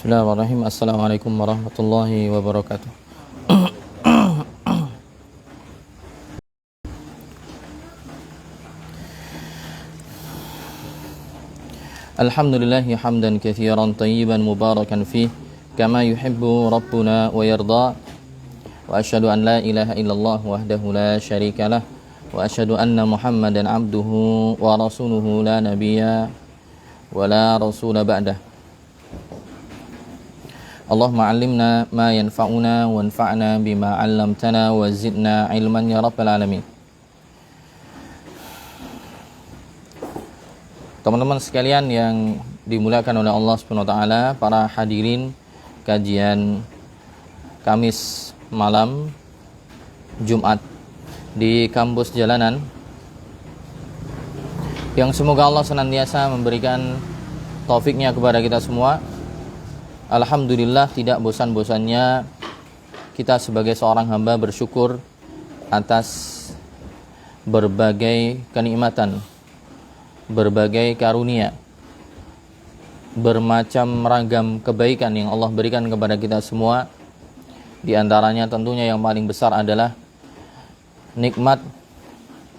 Bismillahirrahmanirrahim. Assalamualaikum warahmatullahi wabarakatuh. Alhamdulillahi hamdan katsiran tayyiban mubarakan fih kama yuhibbu rabbuna wa yarda. Wa asyhadu an la ilaha illallah wahdahu la syarikalah wa asyhadu anna Muhammadan abduhu wa rasuluhu la nabiyya wa la rasula ba'dah. Allahumma 'allimna ma yanfa'una wanfa'na bima 'allamtana wa zidna 'ilman ya rabbal alamin. Teman-teman sekalian yang dimuliakan oleh Allah Subhanahu wa taala, para hadirin kajian Kamis malam Jumat di kampus Jalanan, yang semoga Allah senantiasa memberikan taufiknya kepada kita semua. Alhamdulillah, tidak bosan-bosannya kita sebagai seorang hamba bersyukur atas berbagai kenikmatan, berbagai karunia, bermacam ragam kebaikan yang Allah berikan kepada kita semua. Di antaranya tentunya yang paling besar adalah nikmat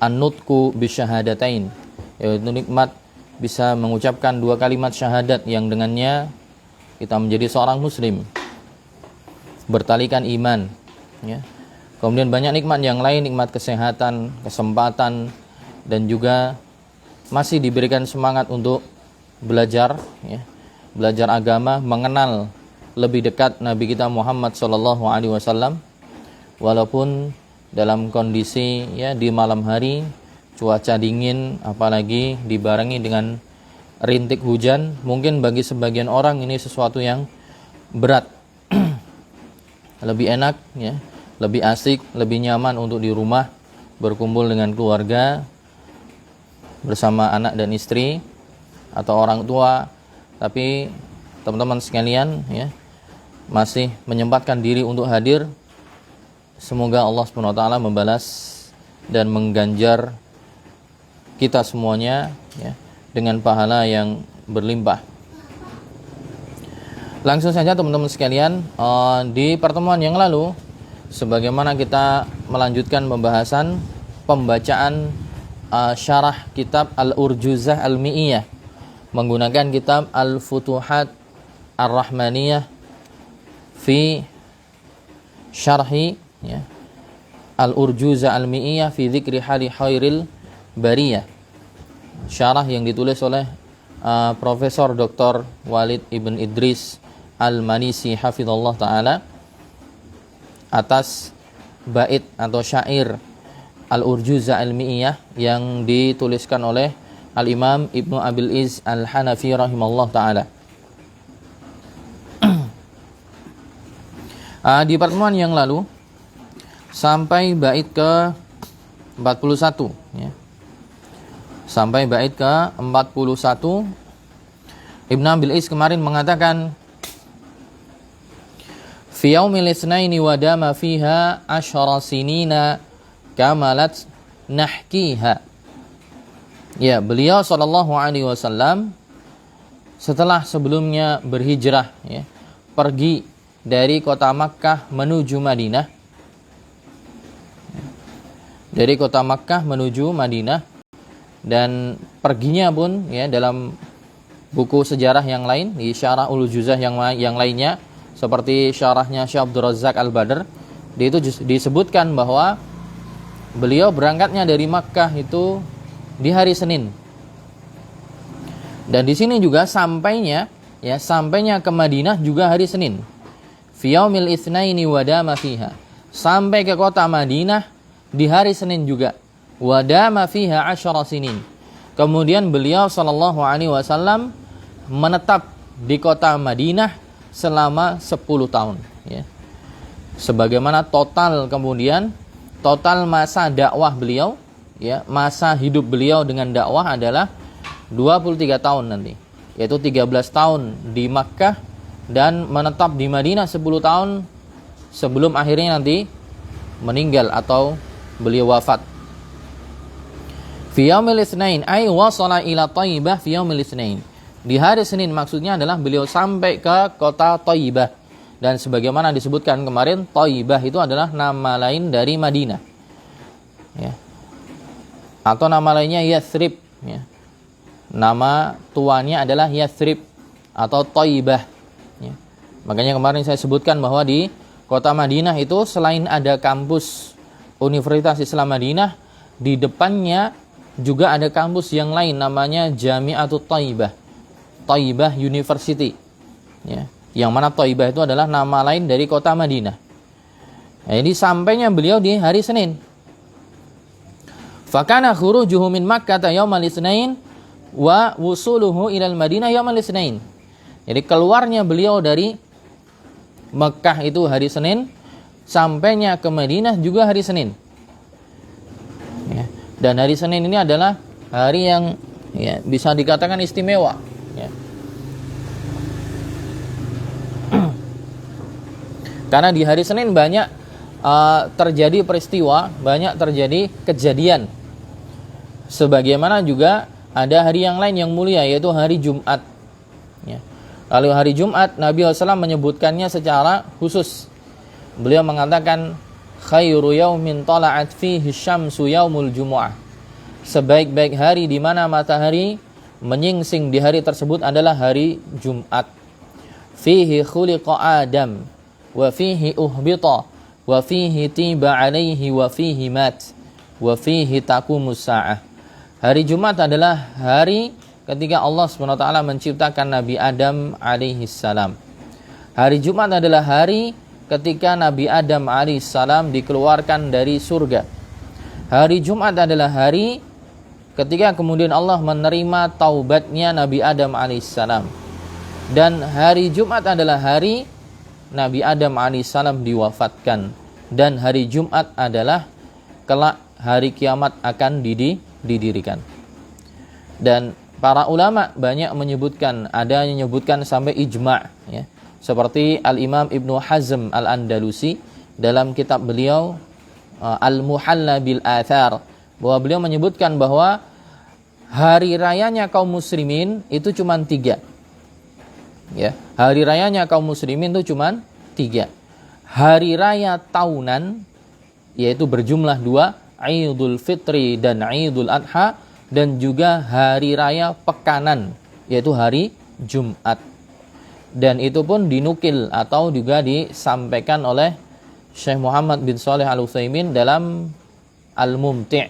an-nutqu bisyahadatain, yaitu nikmat bisa mengucapkan dua kalimat syahadat yang dengannya kita menjadi seorang muslim, bertalikan iman, ya. Kemudian banyak nikmat yang lain, nikmat kesehatan, kesempatan, dan juga masih diberikan semangat untuk belajar, ya, belajar agama, mengenal lebih dekat Nabi kita Muhammad SAW, walaupun dalam kondisi, ya, di malam hari, cuaca dingin, apalagi dibarengi dengan rintik hujan. Mungkin bagi sebagian orang ini sesuatu yang berat. Lebih enak, ya, lebih asik, lebih nyaman untuk di rumah berkumpul dengan keluarga bersama anak dan istri atau orang tua. Tapi teman-teman sekalian, ya, masih menyempatkan diri untuk hadir. Semoga Allah SWT membalas dan mengganjar kita semuanya, ya, dengan pahala yang berlimpah. Langsung saja teman-teman sekalian, di pertemuan yang lalu, sebagaimana kita melanjutkan pembacaan syarah kitab Al-Urjuzah Al-Mi'iyah menggunakan kitab Al-Futuhat Ar-Rahmaniyah fi syarhi, ya, Al-Urjuzah Al-Mi'iyah fi dzikri hali khairil bariyah, syarah yang ditulis oleh Profesor Dr. Walid Ibn Idris Al-Manisi hafizallahu taala atas bait atau syair Al-Urjuzah Al-Mi'iyah yang dituliskan oleh Al-Imam Ibnu Abil Iz Al-Hanafi rahimallahu taala. Di pertemuan yang lalu sampai bait ke 41, ya. Sampai bait ke-41, Ibnu Abil Is kemarin mengatakan fi yaumil itsnaini wa dama fiha asyara sinina kamalat nahkiha. Ya, beliau sallallahu alaihi wasallam setelah sebelumnya berhijrah, ya, pergi dari kota Makkah menuju Madinah. Dari kota Makkah menuju Madinah. Dan perginya pun, ya, dalam buku sejarah yang lain, di syarah Ul-Juzah yang lainnya, seperti syarahnya Syekh Abdul Razak Al-Badr, di itu disebutkan bahwa beliau berangkatnya dari Makkah itu di hari Senin. Dan di sini juga sampainya ke Madinah juga hari Senin. Fi yaumil itsnaini wa dama fiha. Sampai ke kota Madinah di hari Senin juga. Wadama fiha asyara sinin. Kemudian beliau sallallahu alaihi wasallam menetap di kota Madinah selama 10 tahun, ya. Sebagaimana total masa dakwah beliau, ya, masa hidup beliau dengan dakwah adalah 23 tahun nanti, yaitu 13 tahun di Makkah dan menetap di Madinah 10 tahun sebelum akhirnya nanti meninggal atau beliau wafat. Fi yaumil itsnain ay wasala ila Thaibah fi yaumil itsnain. Di hari Senin maksudnya adalah beliau sampai ke kota Thayyibah. Dan sebagaimana disebutkan kemarin, Thayyibah itu adalah nama lain dari Madinah. Ya. Atau nama lainnya Yathrib. Ya. Nama tuannya adalah Yathrib atau Thayyibah. Ya. Makanya kemarin saya sebutkan bahwa di kota Madinah itu selain ada kampus Universitas Islam Madinah, di depannya juga ada kampus yang lain namanya Jami'atut Thayyibah, Thayyibah University. Ya. Yang mana Thayyibah itu adalah nama lain dari kota Madinah. Nah, ini sampainya beliau di hari Senin. Fakana khurujuhu min Makkah yaumal Itsnain wa wusuluhu ilal Madinah yaumal Itsnain. Jadi keluarnya beliau dari Mekah itu hari Senin, sampainya ke Madinah juga hari Senin. Ya. Dan hari Senin ini adalah hari yang ya, bisa dikatakan istimewa. Ya. Karena di hari Senin banyak terjadi peristiwa, banyak terjadi kejadian. Sebagaimana juga ada hari yang lain yang mulia, yaitu hari Jumat. Ya. Lalu hari Jumat, Nabi SAW menyebutkannya secara khusus. Beliau mengatakan, khairu yaumin tala'at fihi syamsu yaumul jumu'ah. Sebaik-baik hari di mana matahari menyingsing di hari tersebut adalah hari Jumat. Fihi khuliqa Adam, wa fihi uhbita, wa fihi tiba alaihi, wa fihi mat, wa fihi taqumus sa'ah. Hari Jumat adalah hari ketika Allah SWT menciptakan Nabi Adam alaihi salam. Hari Jumat adalah hari ketika Nabi Adam alaihissalam dikeluarkan dari surga. Hari Jumat adalah hari ketika kemudian Allah menerima taubatnya Nabi Adam alaihissalam. Dan hari Jumat adalah hari Nabi Adam alaihissalam diwafatkan. Dan hari Jumat adalah kelak hari kiamat akan didirikan. Dan para ulama banyak menyebutkan, ada yang menyebutkan sampai ijma', ya. Seperti Al-Imam Ibnu Hazm Al-Andalusi dalam kitab beliau Al-Muhalla bil Athar, bahwa beliau menyebutkan bahwa hari rayanya kaum muslimin itu cuma 3. Ya, hari rayanya kaum muslimin itu cuma 3. Hari raya tahunan yaitu berjumlah 2, Idul Fitri dan Idul Adha, dan juga hari raya pekanan yaitu hari Jumat. Dan itu pun dinukil atau juga disampaikan oleh Syekh Muhammad bin Shalih Al-Utsaimin dalam Al-Mumti',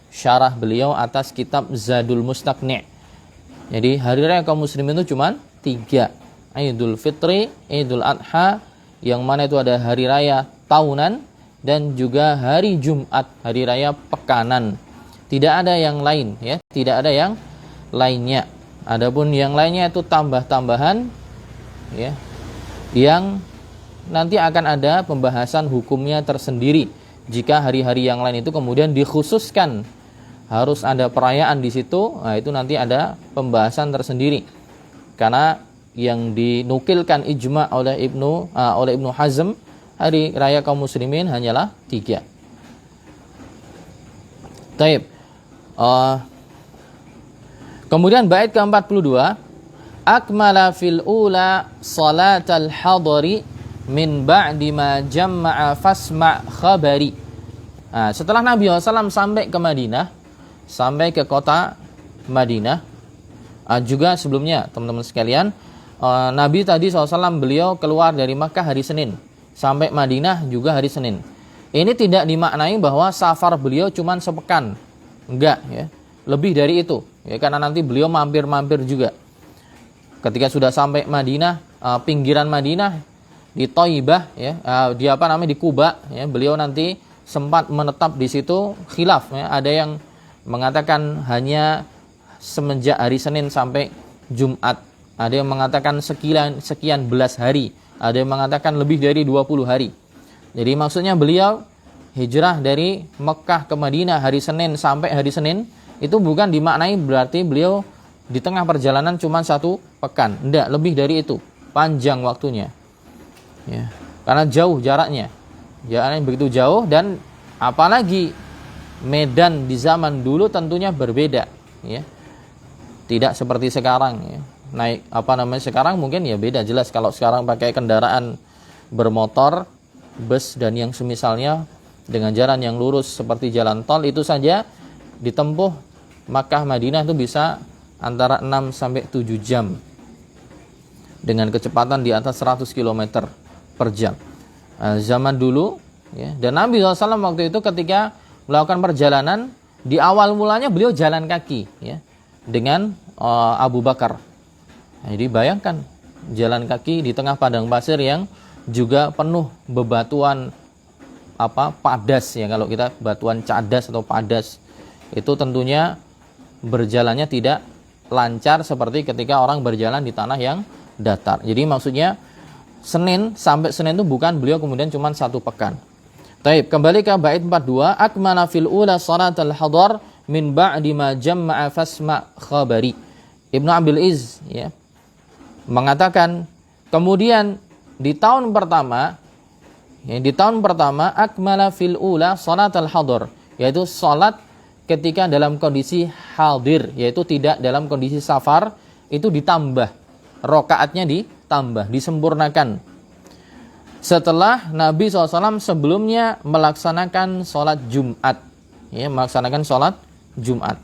syarah beliau atas kitab Zadul Mustaqni'. Jadi hari raya kaum muslimin itu cuma 3, Idul Fitri, Idul Adha, yang mana itu ada hari raya tahunan, dan juga hari Jumat, hari raya pekanan. Tidak ada yang lain, ya, tidak ada yang lainnya. Adapun yang lainnya itu tambah-tambahan, ya, yang nanti akan ada pembahasan hukumnya tersendiri. Jika hari-hari yang lain itu kemudian dikhususkan harus ada perayaan di situ, nah itu nanti ada pembahasan tersendiri. Karena yang dinukilkan ijma' oleh Ibnu Hazm, hari raya kaum muslimin hanyalah 3. Taib. Kemudian bait ke-42, akmala fil ula salatal hadari min ba'di ma jama'a fasma' khabari. Nah, setelah Nabi SAW sampai ke Madinah, sampai ke kota Madinah, juga sebelumnya teman-teman sekalian, Nabi tadi SAW beliau keluar dari Makkah hari Senin, sampai Madinah juga hari Senin. Ini tidak dimaknai bahwa safar beliau cuma sepekan. Enggak, ya. Lebih dari itu, ya, karena nanti beliau mampir-mampir juga. Ketika sudah sampai Madinah, pinggiran Madinah di Thayyibah, ya, di Quba, ya, beliau nanti sempat menetap di situ. Khilaf, ya. Ada yang mengatakan hanya semenjak hari Senin sampai Jumat. Ada yang mengatakan sekian belas hari. Ada yang mengatakan lebih dari 20 hari. Jadi maksudnya beliau hijrah dari Mekah ke Madinah hari Senin sampai hari Senin, itu bukan dimaknai berarti beliau di tengah perjalanan cuma 1 pekan. Tidak, lebih dari itu. Panjang waktunya. Ya. Karena jauh jaraknya. Jaraknya begitu jauh, dan apalagi medan di zaman dulu tentunya berbeda. Ya. Tidak seperti sekarang. Ya. naik sekarang mungkin ya beda jelas. Kalau sekarang pakai kendaraan bermotor, bus dan yang semisalnya dengan jalan yang lurus seperti jalan tol, itu saja ditempuh Makkah Madinah itu bisa antara 6 sampai 7 jam dengan kecepatan di atas 100 km per jam. Zaman dulu ya, dan Nabi SAW waktu itu ketika melakukan perjalanan, di awal mulanya beliau jalan kaki ya, dengan Abu Bakar. Nah, jadi bayangkan jalan kaki di tengah padang pasir yang juga penuh bebatuan padas ya, kalau kita batuan cadas atau padas, itu tentunya berjalannya tidak lancar seperti ketika orang berjalan di tanah yang datar. Jadi maksudnya Senin sampai Senin itu bukan beliau kemudian cuma 1 pekan. Taib, kembali ke bait 42, akmala fil ula salatal hadar min ba'di ma jamma'a fasma khabari. Ibnu Abil Iz ya mengatakan, kemudian di tahun pertama akmala fil ula salatal hadar, yaitu salat ketika dalam kondisi hadir, yaitu tidak dalam kondisi safar, itu ditambah rakaatnya, ditambah, disempurnakan. Setelah Nabi SAW sebelumnya melaksanakan sholat Jumat ya, melaksanakan sholat Jumat.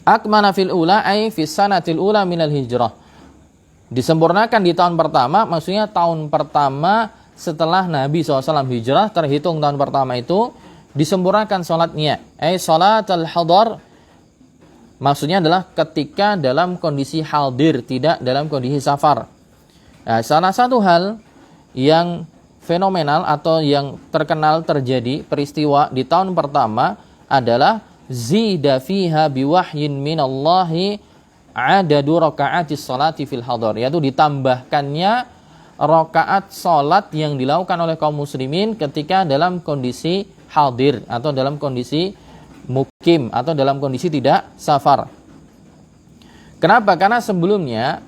Akmana fil ula ay fis sanatil ula minal hijrah, disempurnakan di tahun pertama, maksudnya tahun pertama setelah Nabi SAW hijrah, terhitung tahun pertama itu disempurnakan sholatnya. Sholatul hadar, maksudnya adalah ketika dalam kondisi hadir, tidak dalam kondisi safar. Nah, salah satu hal yang fenomenal atau yang terkenal terjadi peristiwa di tahun pertama adalah zida fiha biwahyin minallahi adadu raka'atis sholati fil hadar, yaitu ditambahkannya rakaat salat yang dilakukan oleh kaum muslimin ketika dalam kondisi hadir atau dalam kondisi mukim atau dalam kondisi tidak safar. Kenapa? Karena sebelumnya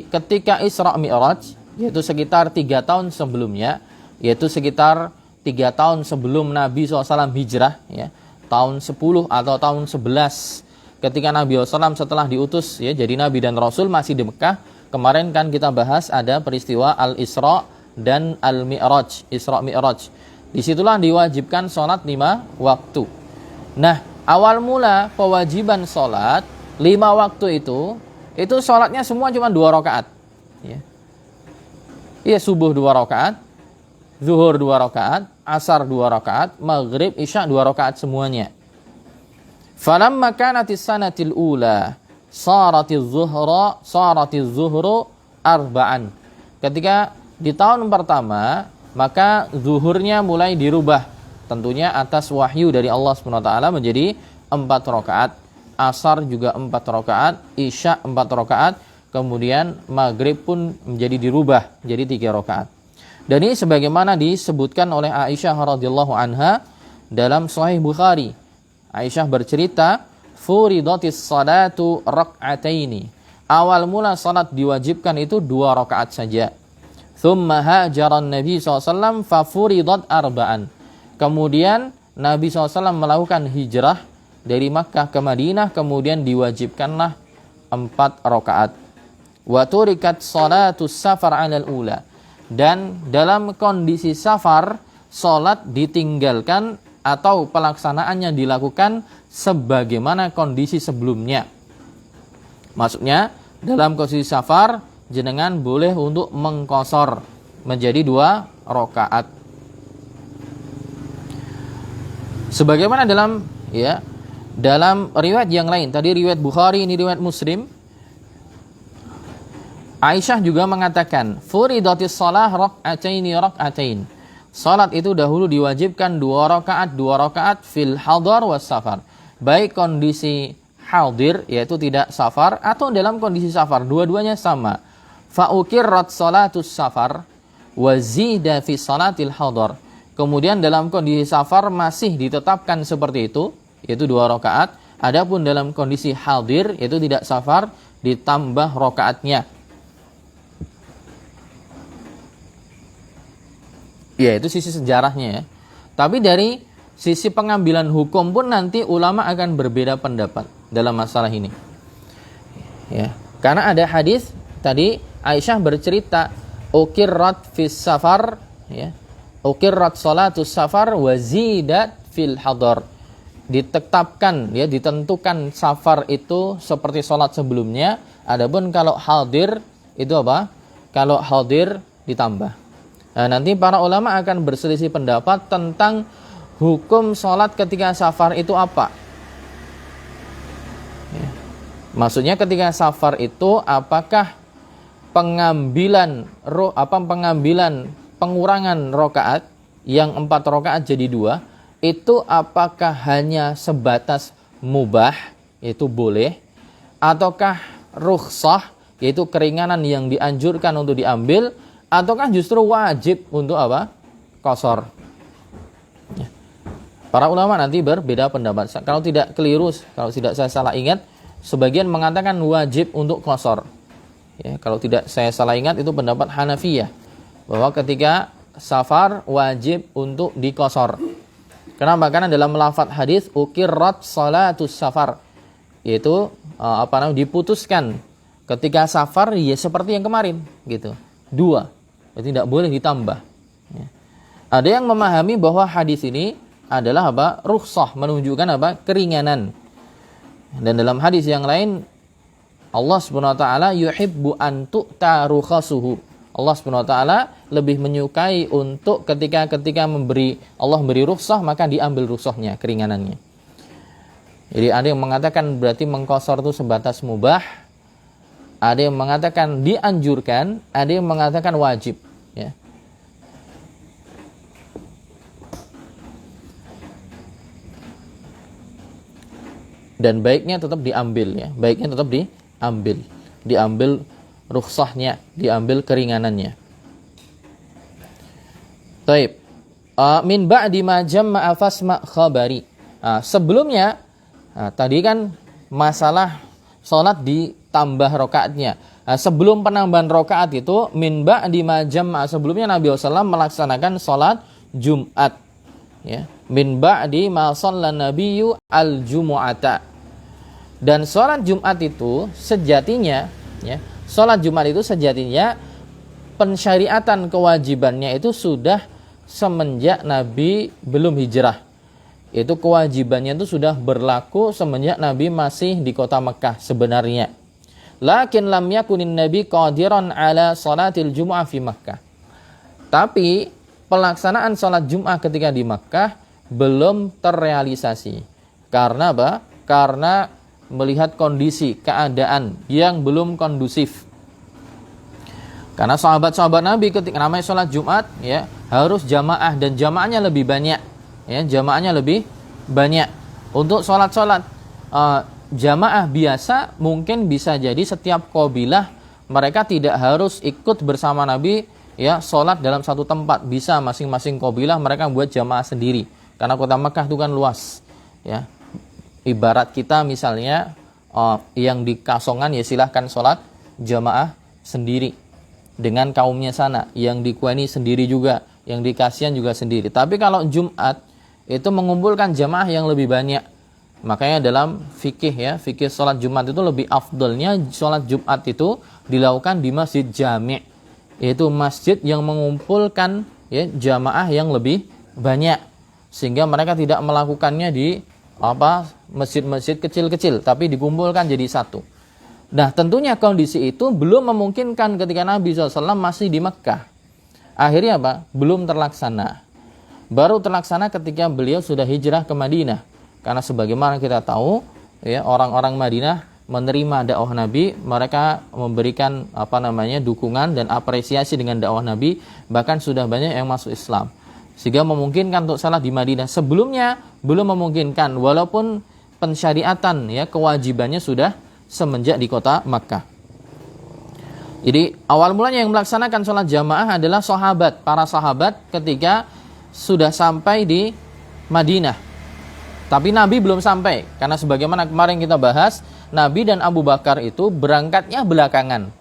ketika Isra Mi'raj, yaitu sekitar 3 tahun sebelumnya, yaitu sekitar 3 tahun sebelum Nabi SAW hijrah ya, tahun 10 atau tahun 11 ketika Nabi SAW setelah diutus ya jadi Nabi dan Rasul masih di Mekah. Kemarin kan kita bahas ada peristiwa Al-Isra dan Al-Mi'raj, Isra Mi'raj. Disitulah diwajibkan sholat 5 waktu. Nah, awal mula kewajiban sholat 5 waktu itu sholatnya semua cuma 2 rakaat ya. Iya, subuh 2 rakaat, zuhur 2 rakaat, asar 2 rakaat, maghrib, isya 2 rakaat semuanya. Falamma kanatis sanatil ula saratiz zuhru arba'an. Ketika di tahun pertama, maka zuhurnya mulai dirubah, tentunya atas wahyu dari Allah SWT, menjadi 4 rakaat, asar juga 4 rakaat, isya 4 rakaat, kemudian maghrib pun menjadi dirubah jadi 3 rakaat. Dan ini sebagaimana disebutkan oleh Aisyah radhiyallahu anha dalam Sahih Bukhari. Aisyah bercerita, furidatis salatu rak'ataini. Awal mula salat diwajibkan itu 2 rakaat saja. Thumma hajaran Nabi SAW fa furidat arba'an. Kemudian Nabi SAW melakukan hijrah dari Makkah ke Madinah, kemudian diwajibkanlah 4 rakaat. Wa turikat salatus safar 'alal ula, dan dalam kondisi safar salat ditinggalkan atau pelaksanaannya dilakukan sebagaimana kondisi sebelumnya. Maksudnya dalam kondisi safar jenengan boleh untuk mengqashar menjadi 2 rakaat. Sebagaimana dalam riwayat yang lain, tadi riwayat Bukhari, ini riwayat Muslim. Aisyah juga mengatakan, furidatis shalah rak'atain. Salat itu dahulu diwajibkan 2 rakaat fil hadar was safar. Baik kondisi hadir, yaitu tidak safar, atau dalam kondisi safar, dua-duanya sama. Fa ukirrat salatus safar wa zida fi salatil hadar. Kemudian dalam kondisi safar masih ditetapkan seperti itu, yaitu 2 rakaat. Adapun dalam kondisi hadir, yaitu tidak safar, ditambah rakaatnya. Ya, itu sisi sejarahnya ya. Tapi dari sisi pengambilan hukum pun nanti ulama akan berbeda pendapat dalam masalah ini. Ya. Karena ada hadis tadi Aisyah bercerita, ukirrat fis safar, ya. Ukirrat salatus safar wa zidat fil hadar. Ditetapkan, ya, ditentukan safar itu seperti salat sebelumnya. Adapun kalau hadir itu apa? Kalau hadir ditambah. Nah, nanti para ulama akan berselisih pendapat tentang hukum salat ketika safar itu apa. Ya. Maksudnya ketika safar itu apakah pengambilan pengurangan rokaat yang 4 rokaat jadi 2 itu apakah hanya sebatas mubah, yaitu boleh, ataukah rukhsah, yaitu keringanan yang dianjurkan untuk diambil, ataukah justru wajib untuk apa? Qashar. Ya. Para ulama nanti berbeda pendapat. Kalau tidak keliru, kalau tidak saya salah ingat, sebagian mengatakan wajib untuk qashar. Ya, kalau tidak saya salah ingat itu pendapat Hanafiyah, bahwa ketika safar wajib untuk diqashar. Kenapa? Karena dalam lafaz hadis ukirrat salatus safar, yaitu diputuskan ketika safar ya seperti yang kemarin gitu. 2. Berarti tidak boleh ditambah. Ya. Ada yang memahami bahwa hadis ini adalah rukhsah, menunjukkan keringanan. Dan dalam hadis yang lain Allah Subhanahu wa taala yuhibbu an tu'ta rukhasuhu. Allah Subhanahu wa taala lebih menyukai untuk ketika Allah memberi rukhsah maka diambil rukhsahnya, keringanannya. Jadi ada yang mengatakan berarti mengqashar itu sebatas mubah. Ada yang mengatakan dianjurkan, ada yang mengatakan wajib, ya. Dan baiknya tetap diambil, ya. Baiknya tetap diambil rukhsahnya, diambil keringanannya. Taib. Min ba'di ma jamma'a fasma khabari. Sebelumnya tadi kan masalah salat ditambah rakaatnya. Sebelum penambahan rakaat itu min ba'di ma jamma'a, sebelumnya Nabi SAW melaksanakan salat Jumat, ya. Min ba'di ma shallan nabiyyu al-jumu'ata. Dan salat Jumat itu sejatinya, ya, salat Jumat itu sejatinya pensyariatan kewajibannya itu sudah semenjak Nabi belum hijrah. Itu kewajibannya itu sudah berlaku semenjak Nabi masih di kota Mekah sebenarnya. Lakin lam yakunin Nabi qadiran ala salatil Jum'ah fi Makkah. Tapi pelaksanaan salat Jum'ah ketika di Makkah belum terrealisasi. Karena apa? Karena melihat kondisi keadaan yang belum kondusif. Karena sahabat-sahabat Nabi ketika namanya sholat Jumat, ya, harus jamaah dan jamaahnya lebih banyak, ya, jamaahnya lebih banyak. Untuk sholat-sholat jamaah biasa mungkin bisa jadi setiap qabilah mereka tidak harus ikut bersama Nabi, ya, sholat dalam satu tempat. Bisa masing-masing qabilah mereka buat jamaah sendiri. Karena kota Mekah itu kan luas, ya. Ibarat kita misalnya yang di Kasongan ya silahkan sholat jamaah sendiri dengan kaumnya sana, yang di Kueni sendiri juga, yang di Kasian juga sendiri. Tapi kalau Jumat itu mengumpulkan jamaah yang lebih banyak. Makanya dalam fikih, ya, fikih sholat Jumat itu lebih afdolnya sholat Jumat itu dilakukan di masjid jami', yaitu masjid yang mengumpulkan, ya, jamaah yang lebih banyak, sehingga mereka tidak melakukannya di masjid-masjid kecil-kecil, tapi dikumpulkan jadi satu. Nah, tentunya kondisi itu belum memungkinkan ketika Nabi SAW masih di Mekah. Akhirnya belum terlaksana. Baru terlaksana ketika beliau sudah hijrah ke Madinah. Karena sebagaimana kita tahu, ya, orang-orang Madinah menerima dakwah Nabi, mereka memberikan dukungan dan apresiasi dengan dakwah Nabi, bahkan sudah banyak yang masuk Islam. Sehingga memungkinkan untuk salat di Madinah. Sebelumnya belum memungkinkan, walaupun pensyariatan, ya, kewajibannya sudah semenjak di kota Makkah. Jadi awal mulanya yang melaksanakan sholat jamaah adalah para sahabat ketika sudah sampai di Madinah. Tapi Nabi belum sampai, karena sebagaimana kemarin kita bahas, Nabi dan Abu Bakar itu berangkatnya belakangan,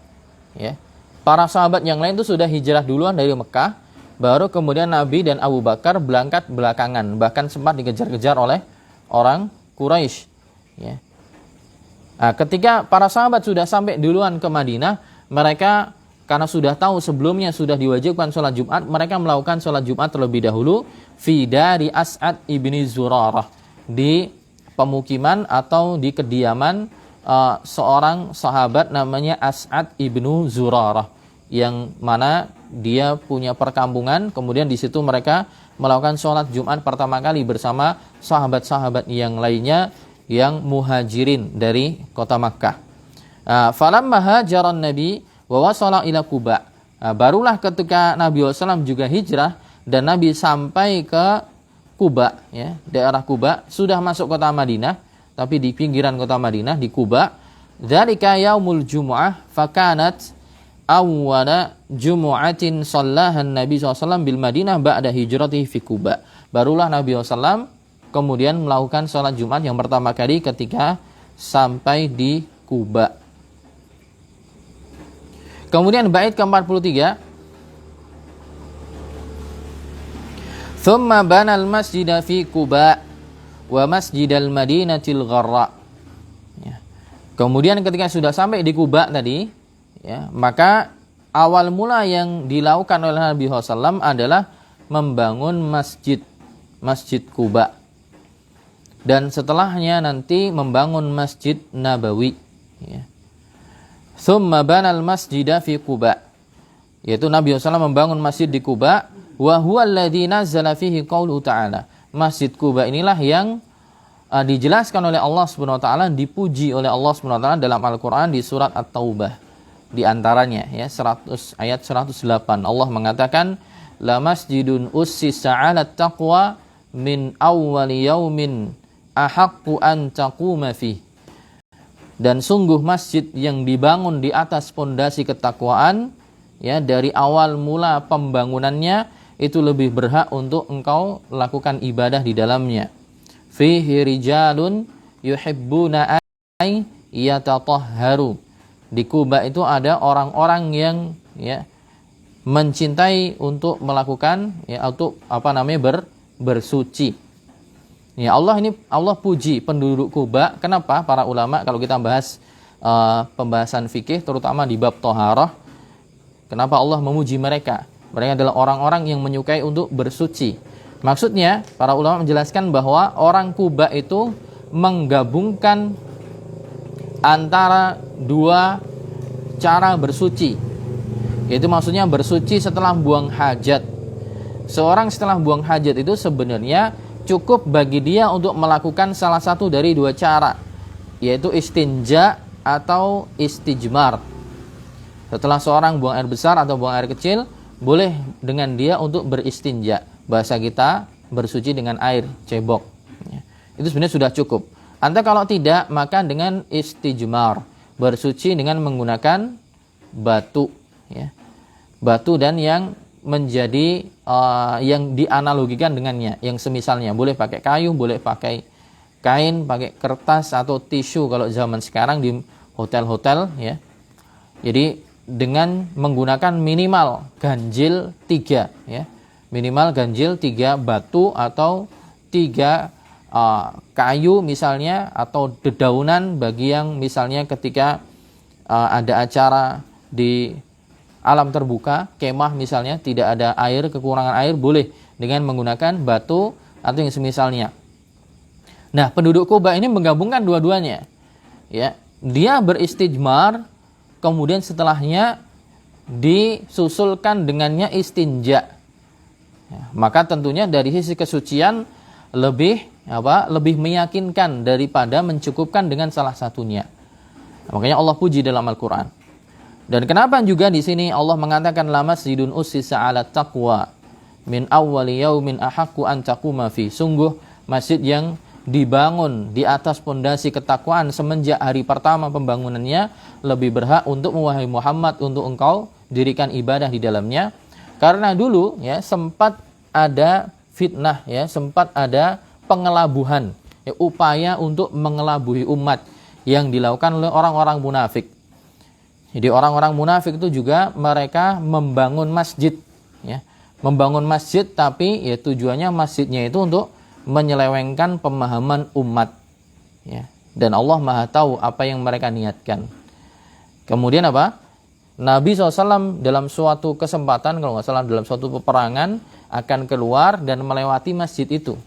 ya. Para sahabat yang lain itu sudah hijrah duluan dari Mekah, baru kemudian Nabi dan Abu Bakar berangkat belakangan, bahkan sempat dikejar-kejar oleh orang Quraisy, ya. Nah, ketika para sahabat sudah sampai duluan ke Madinah, mereka karena sudah tahu sebelumnya sudah diwajibkan sholat Jumat, mereka melakukan sholat Jumat terlebih dahulu fi dari As'ad ibni Zurarah, di pemukiman atau di kediaman seorang sahabat namanya As'ad ibnu Zurarah, yang mana dia punya perkampungan. Kemudian di situ mereka melakukan sholat Jumat pertama kali bersama sahabat-sahabat yang lainnya yang muhajirin dari kota Makkah. Falamma hajaran Nabi wa wasala ila Quba. Barulah ketika Nabi SAW juga hijrah dan Nabi sampai ke Quba, ya, daerah Quba, sudah masuk kota Madinah, tapi di pinggiran kota Madinah di Quba. Dzalika yaumul jumu'ah fakanat awwala jumu'atin shallahan Nabi SAW bil Madinah ba'da hijratihi fi Quba. Barulah Nabi SAW kemudian melakukan sholat Jumat yang pertama kali ketika sampai di Quba. Kemudian bait ke-43. Thumma banal masjida fi Quba wa masjidal Madinatil Gharra. Ya. Kemudian ketika sudah sampai di Quba tadi, ya, maka awal mula yang dilakukan oleh Nabi SAW adalah membangun masjid Quba. Dan setelahnya nanti membangun Masjid Nabawi, ya. Tsumma banal masjida fi Quba, yaitu Nabi SAW membangun masjid di Quba. Wa huwa alladzi nazzala fihi qauluhu ta'ala. Masjid Quba inilah yang dijelaskan oleh Allah Subhanahu wa taala, dipuji oleh Allah Subhanahu wa taala dalam Al-Qur'an di surat At-Taubah. Di antaranya, ya, ayat 108 Allah mengatakan, la masjidun ussisa 'alat taqwa min awwali yaumin ahaqqu an taquma fi. Dan sungguh masjid yang dibangun di atas pondasi ketakwaan, ya, dari awal mula pembangunannya itu lebih berhak untuk engkau lakukan ibadah di dalamnya. Fihi rijalun yuhibbuna ay yatatahharu. Di Quba itu ada orang-orang yang, ya, mencintai untuk melakukan, ya, untuk bersuci. Ya, Allah puji penduduk Quba. Kenapa? Para ulama kalau kita bahas pembahasan fikih terutama di bab thaharah, kenapa Allah memuji mereka? Mereka adalah orang-orang yang menyukai untuk bersuci. Maksudnya para ulama menjelaskan bahwa orang Quba itu menggabungkan antara dua cara bersuci. Yaitu maksudnya bersuci setelah buang hajat. Seorang setelah buang hajat itu sebenarnya cukup bagi dia untuk melakukan salah satu dari dua cara, yaitu istinja atau istijmar. Setelah seorang buang air besar atau buang air kecil, boleh dengan dia untuk beristinja. Bahasa kita bersuci dengan air cebok. Itu sebenarnya sudah cukup. Anda kalau tidak, maka dengan istijmar, bersuci dengan menggunakan batu, ya. Batu dan yang menjadi yang dianalogikan dengannya, yang semisalnya. Boleh pakai kayu, boleh pakai kain, pakai kertas atau tisu kalau zaman sekarang di hotel-hotel, ya. Jadi dengan menggunakan minimal ganjil 3, ya. Minimal ganjil 3 batu atau 3 kayu misalnya, atau dedaunan bagi yang misalnya ketika ada acara di alam terbuka, kemah misalnya, tidak ada air, kekurangan air, boleh dengan menggunakan batu atau yang semisalnya. Nah, penduduk Quba ini menggabungkan dua-duanya, ya. Dia beristijmar, kemudian setelahnya disusulkan dengannya istinja. Ya, maka tentunya dari sisi kesucian lebih meyakinkan daripada mencukupkan dengan salah satunya. Nah, makanya Allah puji dalam Al-Qur'an. Dan kenapa juga di sini Allah mengatakan la masjidun ussisa 'alat taqwa min awwali yaumin ahaqqu an taquma fi. Sungguh masjid yang dibangun di atas pondasi ketakwaan semenjak hari pertama pembangunannya lebih berhak untuk wahai Muhammad untuk engkau dirikan ibadah di dalamnya. Karena dulu, ya, sempat ada fitnah, ya, sempat ada pengelabuhan, ya, upaya untuk mengelabui umat yang dilakukan oleh orang-orang munafik. Jadi orang-orang munafik itu juga mereka membangun masjid, ya. Membangun masjid, tapi ya tujuannya masjidnya itu untuk menyelewengkan pemahaman umat, ya. Dan Allah Maha tahu apa yang mereka niatkan. Kemudian apa? Nabi SAW dalam suatu kesempatan, kalau nggak salah dalam suatu peperangan, akan keluar dan melewati masjid itu.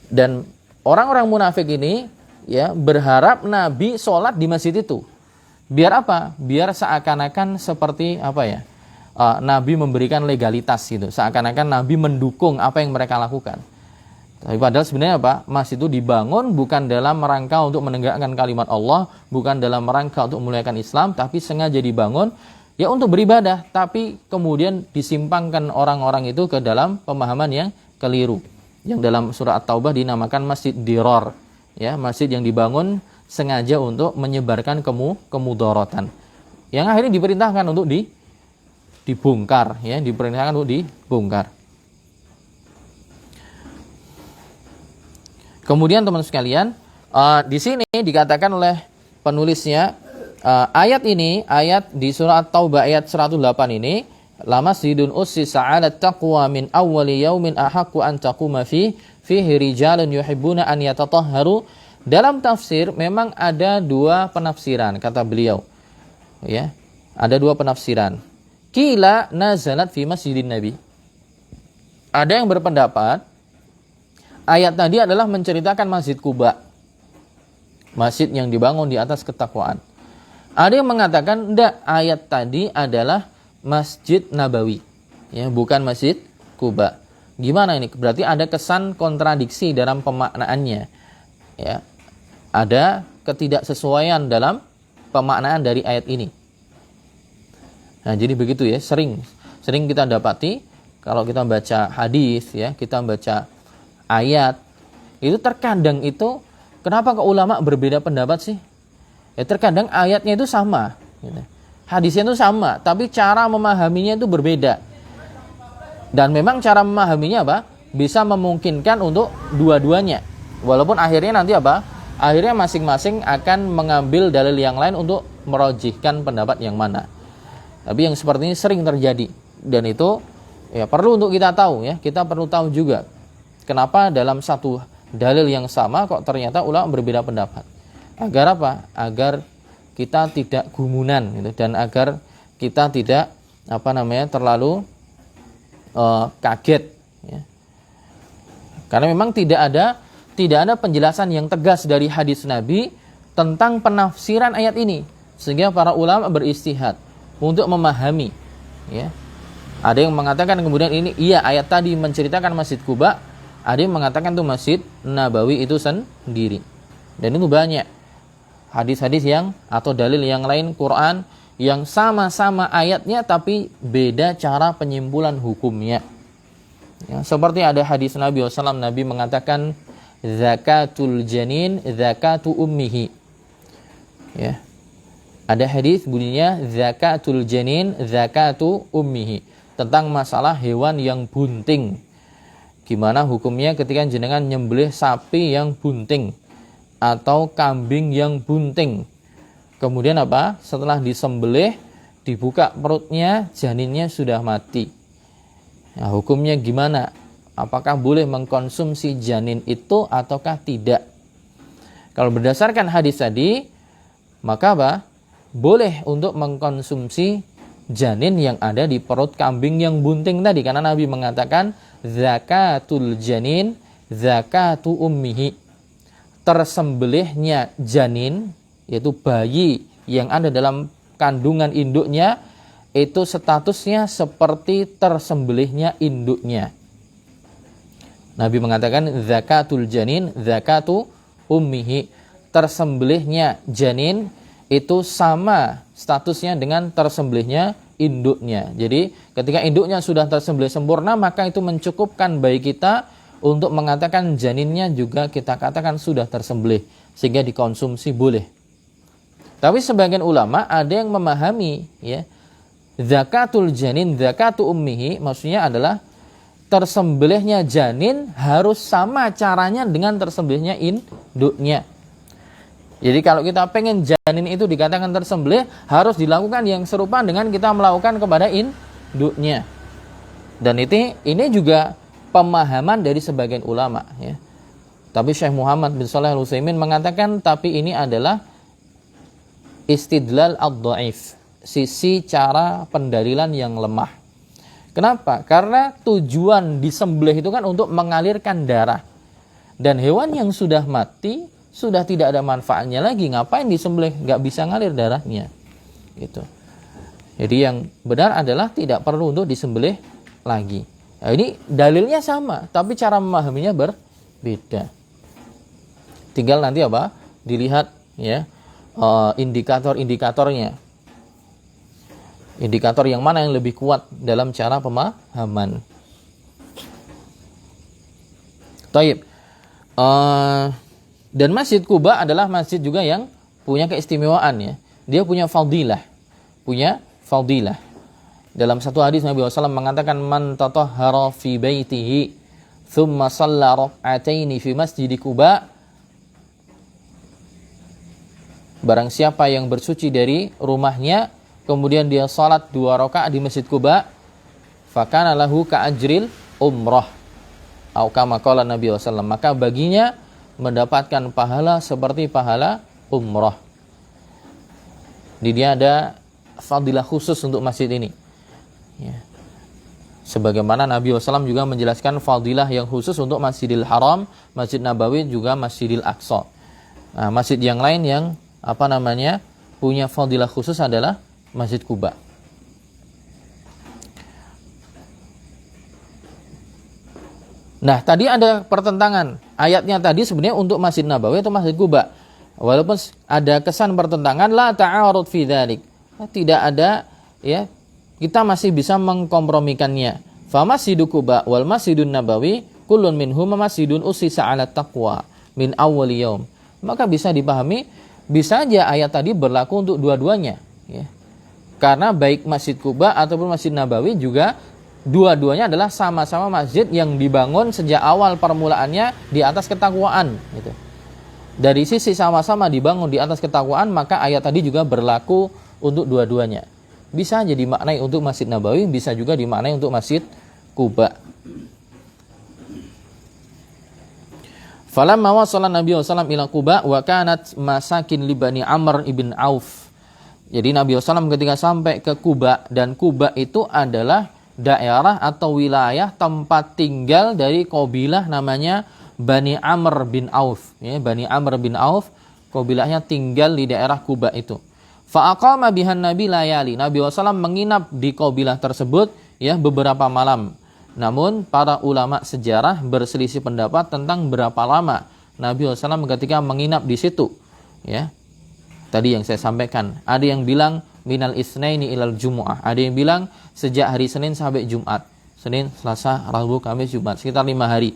Dan orang-orang munafik ini ya berharap Nabi sholat di masjid itu. Biar apa? Biar seakan-akan seperti apa ya? Nabi memberikan legalitas gitu. Seakan-akan Nabi mendukung apa yang mereka lakukan. Tapi padahal sebenarnya apa? Masjid itu dibangun bukan dalam rangka untuk menegakkan kalimat Allah, bukan dalam rangka untuk memuliakan Islam, tapi sengaja dibangun ya untuk beribadah. Tapi kemudian disimpangkan orang-orang itu ke dalam pemahaman yang keliru. Yang dalam surah At-Taubah dinamakan Masjid Dirar. Ya, masjid yang dibangun sengaja untuk menyebarkan kemudaratan. Yang akhirnya diperintahkan untuk dibongkar, ya, diperintahkan untuk dibongkar. Kemudian teman sekalian, di sini dikatakan oleh penulisnya, ayat ini, ayat di surah At-Taubah ayat 108 ini, la masjidun ussisa 'ala taqwa min awwali yaumin ahaqqu an taquma fihi rijalun yuhibbuna an yatatahharu. Dalam tafsir memang ada dua penafsiran, kata beliau. Ya, ada dua penafsiran. Qila nazalat fi masjidin Nabi. Ada yang berpendapat ayat tadi adalah menceritakan Masjid Quba. Masjid yang dibangun di atas ketakwaan. Ada yang mengatakan enggak, ayat tadi adalah Masjid Nabawi. Ya, bukan Masjid Quba. Gimana ini? Berarti ada kesan kontradiksi dalam pemaknaannya. Ya. Ada ketidaksesuaian dalam pemaknaan dari ayat ini. Nah, jadi begitu ya, sering kita dapati kalau kita baca hadis ya, kita baca ayat, itu terkadang itu kenapa ke ulama berbeda pendapat sih? Ya terkadang ayatnya itu sama, gitu. Hadisnya itu sama, tapi cara memahaminya itu berbeda. Dan memang cara memahaminya apa? Bisa memungkinkan untuk dua-duanya. Walaupun akhirnya nanti apa? Akhirnya masing-masing akan mengambil dalil yang lain untuk merojihkan pendapat yang mana. Tapi yang seperti ini sering terjadi. Dan itu ya perlu untuk kita tahu ya. Kita perlu tahu juga kenapa dalam satu dalil yang sama kok ternyata ulama berbeda pendapat. Agar apa? Agar kita tidak gumunan gitu, dan agar kita tidak terlalu kaget ya. Karena memang tidak ada penjelasan yang tegas dari hadis Nabi tentang penafsiran ayat ini, sehingga para ulama beristihad untuk memahami ya. Ada yang mengatakan kemudian ini iya ayat tadi menceritakan Masjid Quba, ada yang mengatakan itu Masjid Nabawi itu sendiri. Dan itu banyak hadis-hadis yang atau dalil yang lain Quran yang sama-sama ayatnya tapi beda cara penyimpulan hukumnya. Ya, seperti ada hadis Nabi SAW, Nabi mengatakan zakatul janin zakatu ummihi. Ya. Ada hadis bunyinya zakatul janin zakatu ummihi, tentang masalah hewan yang bunting. Gimana hukumnya ketika jenengan nyembelih sapi yang bunting atau kambing yang bunting. Kemudian apa? Setelah disembelih, dibuka perutnya, janinnya sudah mati. Nah, hukumnya gimana? Apakah boleh mengkonsumsi janin itu ataukah tidak? Kalau berdasarkan hadis tadi, maka apa? Boleh untuk mengkonsumsi janin yang ada di perut kambing yang bunting tadi. Karena Nabi mengatakan, zakatul janin, zakatu ummihi. Tersembelihnya janin, yaitu bayi yang ada dalam kandungan induknya, itu statusnya seperti tersembelihnya induknya. Nabi mengatakan zakatul janin zakatu ummihi. Tersembelihnya janin itu sama statusnya dengan tersembelihnya induknya. Jadi ketika induknya sudah tersembelih sempurna, maka itu mencukupkan bayi kita untuk mengatakan janinnya juga kita katakan sudah tersembelih, sehingga dikonsumsi boleh. Tapi sebagian ulama ada yang memahami ya, zakatul janin zakatu ummihi maksudnya adalah tersembelihnya janin harus sama caranya dengan tersembelihnya induknya. Jadi kalau kita pengen janin itu dikatakan tersembelih, harus dilakukan yang serupa dengan kita melakukan kepada induknya. Dan ini juga pemahaman dari sebagian ulama ya. Tapi Syekh Muhammad bin Shalih Al-Utsaimin mengatakan tapi ini adalah istidlal ad-dhaif, sisi cara pendalilan yang lemah. Kenapa? Karena tujuan disembelih itu kan untuk mengalirkan darah. Dan hewan yang sudah mati sudah tidak ada manfaatnya lagi, ngapain disembelih? Nggak bisa ngalir darahnya. Gitu. Jadi yang benar adalah tidak perlu untuk disembelih lagi. Nah, ini dalilnya sama, tapi cara memahaminya berbeda. Tinggal nanti apa? Dilihat ya indikator-indikatornya. Indikator yang mana yang lebih kuat dalam cara pemahaman. Taib. Dan Masjid Quba adalah masjid juga yang punya keistimewaan ya. Dia punya fadilah. Dalam satu hadis Nabi SAW mengatakan man tatahhara fi baitihi thumma shalla rak'ataini fi Masjid Quba. Barang siapa yang bersuci dari rumahnya, kemudian dia salat 2 rakaat di Masjid Quba, fakana lahu ka'ajril umrah. Atau kama qala Nabi SAW, maka baginya mendapatkan pahala seperti pahala umrah. Di dia ada fadilah khusus untuk masjid ini. Ya. Sebagaimana Nabi SAW juga menjelaskan fadilah yang khusus untuk Masjidil Haram, Masjid Nabawi, juga Masjidil Aqsa. Nah, masjid yang lain yang punya fadilah khusus adalah Masjid Quba. Nah, tadi ada pertentangan. Ayatnya tadi sebenarnya untuk Masjid Nabawi atau Masjid Quba. Walaupun ada kesan pertentangan, la ta'arud fi dzalik. Tidak ada ya, kita masih bisa mengkompromikannya. Fa Masjidu Quba wal Masjidun Nabawi kullun minhum masjidun usisa 'ala taqwa min awwal yaum. Maka bisa dipahami, bisa aja ayat tadi berlaku untuk dua-duanya ya. Karena baik Masjid Quba ataupun Masjid Nabawi juga dua-duanya adalah sama-sama masjid yang dibangun sejak awal permulaannya di atas ketakwaan gitu. Dari sisi sama-sama dibangun di atas ketakwaan, maka ayat tadi juga berlaku untuk dua-duanya. Bisa aja dimaknai untuk Masjid Nabawi, bisa juga dimaknai untuk Masjid Quba. Falamma wasala Nabi SAW ila Quba wa kanat masakin li Bani Amr ibn Auf. Jadi Nabi SAW ketika sampai ke Quba, dan Quba itu adalah daerah atau wilayah tempat tinggal dari kabilah namanya Bani Amr bin Auf. Ya, Bani Amr bin Auf, kabilahnya tinggal di daerah Quba itu. Fa aqama bihan Nabi layali. Nabi SAW menginap di kabilah tersebut ya beberapa malam. Namun para ulama sejarah berselisih pendapat tentang berapa lama Nabi SAW ketika menginap di situ. Ya, tadi yang saya sampaikan. Ada yang bilang minal isnaini ilal jumu'ah. Ada yang bilang sejak hari Senin sampai Jumat. Senin, Selasa, Rabu, Kamis, Jumat. Sekitar 5 hari.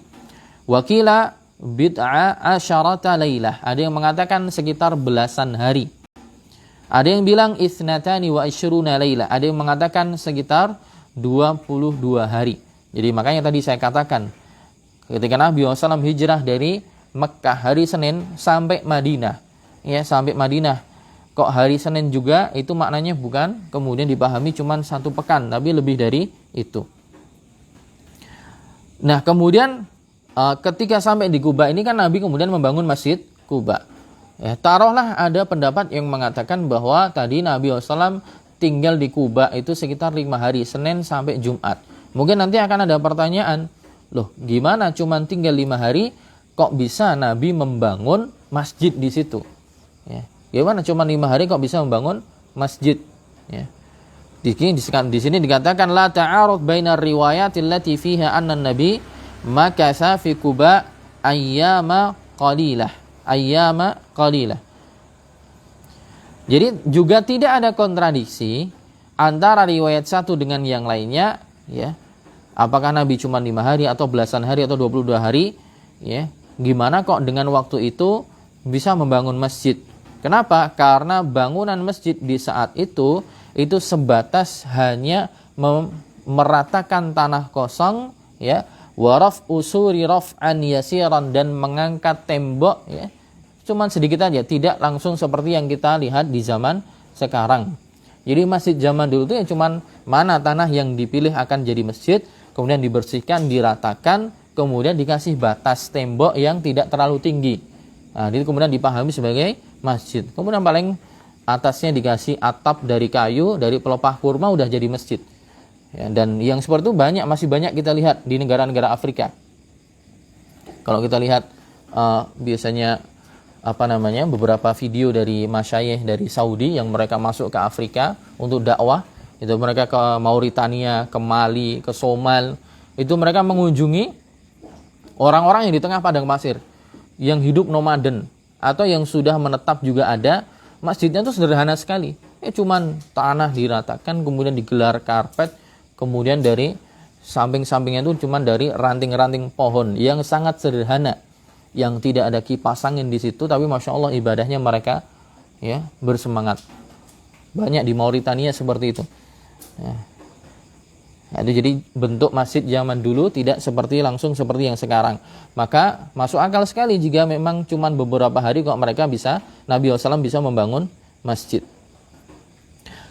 Wakila bid'a asyarata lailah. Ada yang mengatakan sekitar belasan hari. Ada yang bilang isnatani wa isyruna lailah. Ada yang mengatakan sekitar 22 hari. Jadi makanya tadi saya katakan ketika Nabi SAW hijrah dari Mekah hari Senin sampai Madinah, ya sampai Madinah, kok hari Senin juga, itu maknanya bukan kemudian dipahami cuma 1 pekan, tapi lebih dari itu. Nah kemudian ketika sampai di Quba ini kan Nabi kemudian membangun Masjid Quba. Ya, taruhlah ada pendapat yang mengatakan bahwa tadi Nabi SAW tinggal di Quba itu sekitar 5 hari, Senin sampai Jumat. Mungkin nanti akan ada pertanyaan, loh gimana cuman tinggal 5 hari kok bisa Nabi membangun masjid di situ? Ya, gimana cuman 5 hari kok bisa membangun masjid? Ya. Di sini dikatakan la ta'arud bainar riwayatil lati fiha anna nabi makasa fi Quba ayyama qalilah. Jadi juga tidak ada kontradiksi antara riwayat satu dengan yang lainnya, ya. Apakah Nabi cuma 5 hari atau belasan hari atau 22 hari, ya. Gimana kok dengan waktu itu bisa membangun masjid? Kenapa? Karena bangunan masjid di saat itu sebatas hanya meratakan tanah kosong, ya, waraf usuri raf'an yasiran, dan mengangkat tembok, ya, cuman sedikit aja, tidak langsung seperti yang kita lihat di zaman sekarang. Jadi masjid zaman dulu itu ya cuman mana tanah yang dipilih akan jadi masjid, kemudian dibersihkan, diratakan, kemudian dikasih batas tembok yang tidak terlalu tinggi. Nah, itu kemudian dipahami sebagai masjid. Kemudian paling atasnya dikasih atap dari kayu, dari pelepah kurma udah jadi masjid. Ya, dan yang seperti itu masih banyak kita lihat di negara-negara Afrika. Kalau kita lihat biasanya beberapa video dari masyayikh dari Saudi yang mereka masuk ke Afrika untuk dakwah, itu mereka ke Mauritania, ke Mali, ke Somal, itu mereka mengunjungi orang-orang yang di tengah padang pasir, yang hidup nomaden atau yang sudah menetap juga ada. Masjidnya itu sederhana sekali, cuman tanah diratakan, kemudian digelar karpet, kemudian dari samping-sampingnya itu cuman dari ranting-ranting pohon yang sangat sederhana, yang tidak ada kipas angin di situ, tapi masya Allah ibadahnya mereka ya bersemangat. Banyak di Mauritania seperti itu. Jadi bentuk masjid zaman dulu tidak langsung seperti yang sekarang. Maka masuk akal sekali jika memang cuman beberapa hari kok mereka bisa, Nabi SAW bisa membangun masjid.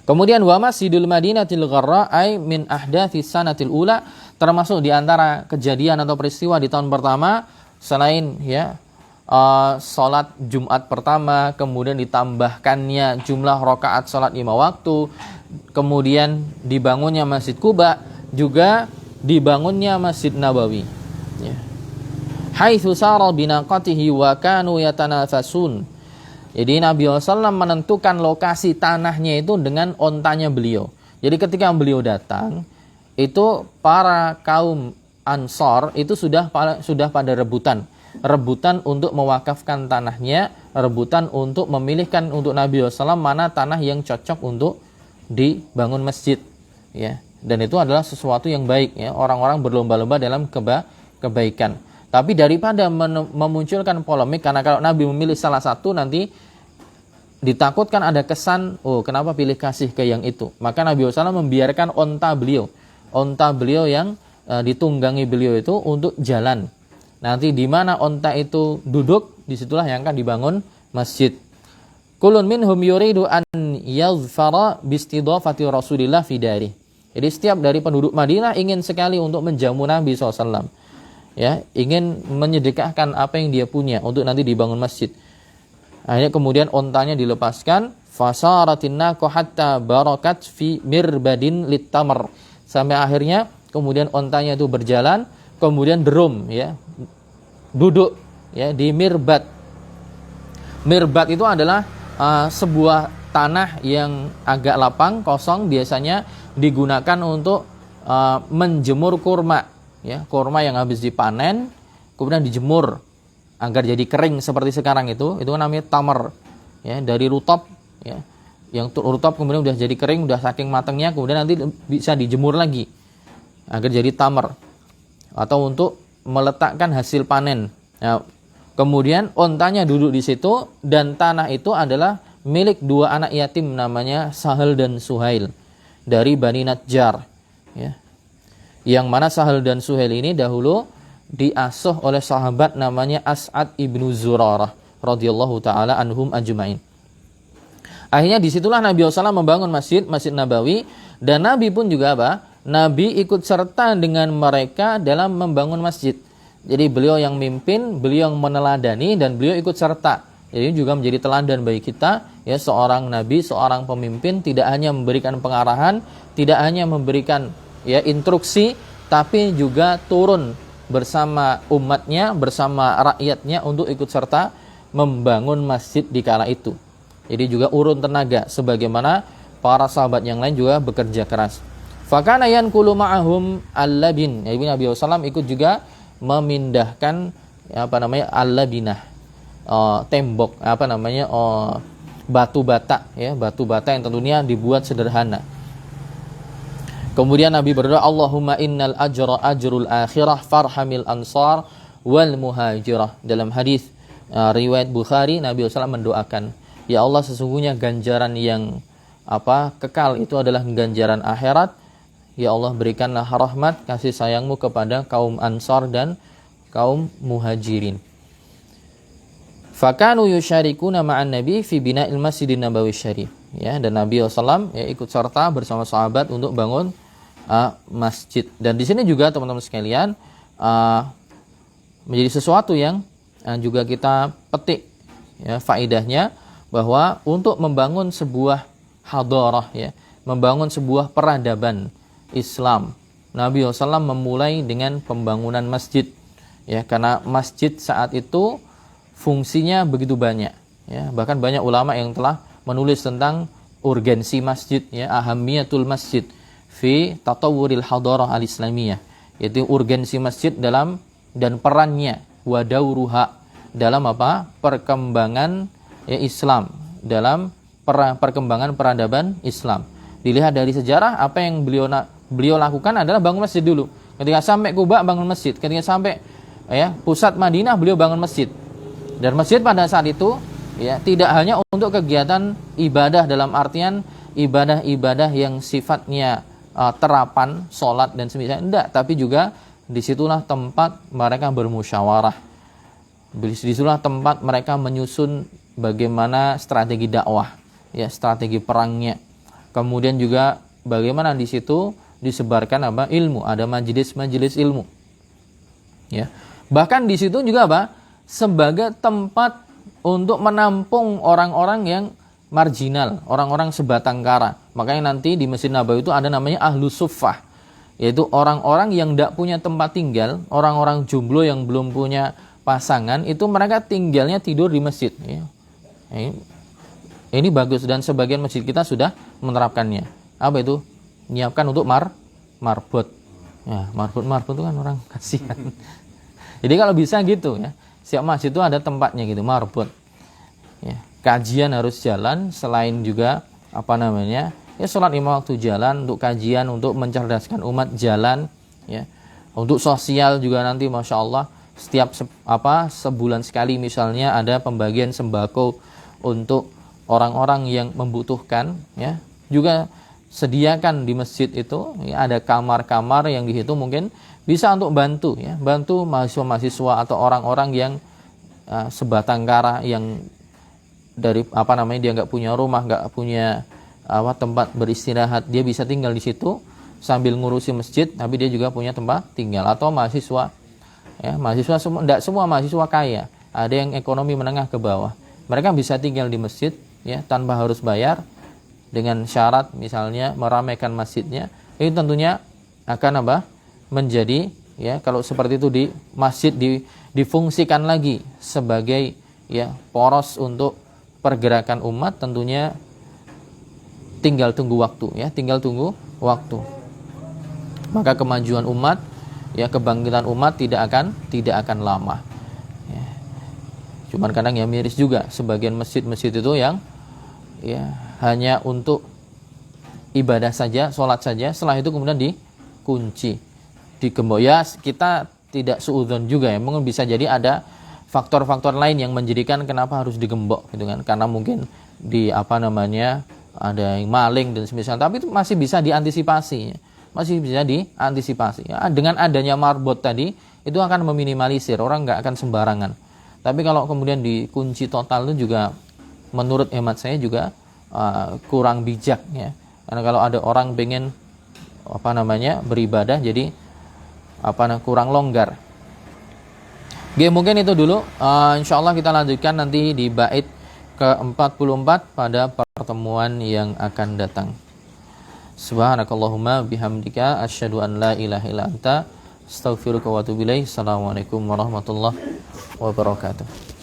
Kemudian wa masjidul Madinatil Gharra ay min ahdathis sanatil ula, termasuk di antara kejadian atau peristiwa di tahun pertama selain salat Jumat pertama, kemudian ditambahkannya jumlah rakaat salat 5 waktu, kemudian dibangunnya Masjid Quba, juga dibangunnya Masjid Nabawi. Haitsu sara binaqatihi wa kanu yatanafasun. Jadi Nabi SAW menentukan lokasi tanahnya itu dengan ontanya beliau. Jadi ketika beliau datang, itu para kaum Ansor itu sudah pada rebutan untuk mewakafkan tanahnya, rebutan untuk memilihkan untuk Nabi SAW mana tanah yang cocok untuk dibangun masjid. Ya, dan itu adalah sesuatu yang baik. Ya, orang-orang berlomba-lomba dalam kebaikan. Tapi daripada memunculkan polemik, karena kalau Nabi memilih salah satu nanti ditakutkan ada kesan, kenapa pilih kasih ke yang itu. Maka Nabi SAW membiarkan onta beliau yang ditunggangi beliau itu untuk jalan. Nanti di mana onta itu duduk, disitulah yang akan dibangun masjid. Kulun minhum yuridu an yazfara bistidafati Rasulillah fi dari. Jadi setiap dari penduduk Madinah ingin sekali untuk menjamu Nabi SAW. Ya, ingin menyedekahkan apa yang dia punya untuk nanti dibangun masjid. Akhirnya kemudian ontanya dilepaskan, fasaratin naqah hatta barakat fi mirbadin litamar. Sampai akhirnya kemudian ontanya itu berjalan, kemudian derum ya. Duduk ya di mirbad. Mirbad itu adalah sebuah tanah yang agak lapang, kosong, biasanya digunakan untuk menjemur kurma, ya, kurma yang habis dipanen kemudian dijemur agar jadi kering seperti sekarang itu namanya tamar, ya, dari rutab, ya, yang rutab kemudian udah jadi kering, udah saking matangnya, kemudian nanti bisa dijemur lagi agar jadi tamar, atau untuk meletakkan hasil panen. Nah, kemudian ontanya duduk di situ, dan tanah itu adalah milik dua anak yatim namanya Sahal dan Suhail dari Bani Najjar, ya. Yang mana Sahal dan Suhail ini dahulu diasuh oleh sahabat namanya As'ad ibnu Zurarah radhiyallahu taala anhum ajmain. Akhirnya disitulah Nabi SAW membangun Masjid Nabawi, dan Nabi pun juga Nabi ikut serta dengan mereka dalam membangun masjid. Jadi beliau yang mimpin, beliau yang meneladani, dan beliau ikut serta. Jadi juga menjadi teladan bagi kita, ya, seorang Nabi, seorang pemimpin tidak hanya memberikan pengarahan, tidak hanya memberikan ya instruksi, tapi juga turun bersama umatnya, bersama rakyatnya untuk ikut serta membangun masjid di kala itu. Jadi juga urun tenaga sebagaimana para sahabat yang lain juga bekerja keras. Fakana yanqulu ma'ahum al-labin. Nabi SAW ikut juga memindahkan al-labinah, tembok, batu bata, ya, batu bata yang tentunya dibuat sederhana. Kemudian Nabi berdoa, Allahumma innal ajra ajrul akhirah farhamil ansar wal muhajirah. Dalam hadis riwayat Bukhari, Nabi SAW mendoakan, ya Allah, sesungguhnya ganjaran yang kekal itu adalah ganjaran akhirat. Ya Allah, berikanlah rahmat kasih sayangmu kepada kaum Ansar dan kaum Muhajirin. Fakanu yusyarikuna ma'an Nabi fi bina'il Masjidin Nabawi Syarif. Ya, dan Nabi SAW ya ikut serta bersama sahabat untuk bangun masjid. Dan di sini juga teman-teman sekalian, menjadi sesuatu yang juga kita petik ya faedahnya, bahwa untuk membangun sebuah hadarah ya, membangun sebuah peradaban Islam, Nabi SAW memulai dengan pembangunan masjid ya, karena masjid saat itu fungsinya begitu banyak ya, bahkan banyak ulama yang telah menulis tentang urgensi masjid ya, ahamiyatul masjid fi tatawuril hadarah al-islamiyah, yaitu urgensi masjid dalam dan perannya wadauruha dalam apa? Perkembangan ya Islam, dalam perkembangan peradaban Islam. Dilihat dari sejarah, apa yang beliau lakukan adalah bangun masjid dulu. Ketika sampai Kuba bangun masjid, ketika sampai ya pusat Madinah beliau bangun masjid. Dan masjid pada saat itu ya tidak hanya untuk kegiatan ibadah dalam artian ibadah-ibadah yang sifatnya terapan, sholat dan semisalnya, enggak, tapi juga disitulah tempat mereka bermusyawarah. Disitulah tempat mereka menyusun bagaimana strategi dakwah, ya strategi perangnya. Kemudian juga bagaimana di situ disebarkan apa? Ilmu, ada majelis-majelis ilmu. Ya. Bahkan di situ juga apa? Sebagai tempat untuk menampung orang-orang yang marginal, orang-orang sebatang kara. Makanya nanti di Masjid Nabawi itu ada namanya ahlu suffah, yaitu orang-orang yang tidak punya tempat tinggal, orang-orang jomblo yang belum punya pasangan, itu mereka tinggalnya tidur di masjid ya. Ini bagus dan sebagian masjid kita sudah menerapkannya. Apa itu? Menyiapkan untuk marbot. Ya, marbot itu kan orang kasihan. Jadi kalau bisa gitu ya, setiap masjid itu ada tempatnya gitu, marbot. Ya, kajian harus jalan, selain juga apa namanya? Ya sholat 5 waktu jalan, untuk kajian, untuk mencerdaskan umat jalan, ya. Untuk sosial juga nanti Masya Allah setiap sebulan sekali misalnya ada pembagian sembako untuk orang-orang yang membutuhkan ya. Juga sediakan di masjid itu ya, ada kamar-kamar yang di situ mungkin bisa untuk bantu ya, bantu mahasiswa-mahasiswa atau orang-orang yang sebatang kara, yang dari dia nggak punya rumah, nggak punya tempat beristirahat, dia bisa tinggal di situ sambil ngurusi masjid, tapi dia juga punya tempat tinggal. Atau mahasiswa ya, mahasiswa tidak semua mahasiswa kaya, ada yang ekonomi menengah ke bawah, mereka bisa tinggal di masjid ya tanpa harus bayar, dengan syarat misalnya meramaikan masjidnya. Ini tentunya akan menjadi ya, kalau seperti itu di masjid difungsikan lagi sebagai ya poros untuk pergerakan umat, tentunya tinggal tunggu waktu ya, tinggal tunggu waktu. Maka kemajuan umat ya, kebangkitan umat tidak akan lama. Ya. Cuman kadang ya miris juga sebagian masjid-masjid itu yang ya hanya untuk ibadah saja, sholat saja, setelah itu kemudian dikunci, digembok. Ya kita tidak suudzon juga ya, mungkin bisa jadi ada faktor-faktor lain yang menjadikan kenapa harus digembok gitu kan, karena mungkin ada yang maling dan semisal, tapi itu masih bisa diantisipasi, ya. Dengan adanya marbot tadi itu akan meminimalisir, orang nggak akan sembarangan. Tapi kalau kemudian dikunci total itu juga menurut hemat saya juga kurang bijak ya, karena kalau ada orang pengen beribadah jadi kurang longgar. Oke, mungkin itu dulu. Insyaallah kita lanjutkan nanti di bait ke-44 pada pertemuan yang akan datang. Subhanakallahumma bihamdika asyhadu an la ilaha illa anta astaghfiruka wa atubu ilaik. Assalamualaikum warahmatullahi wabarakatuh.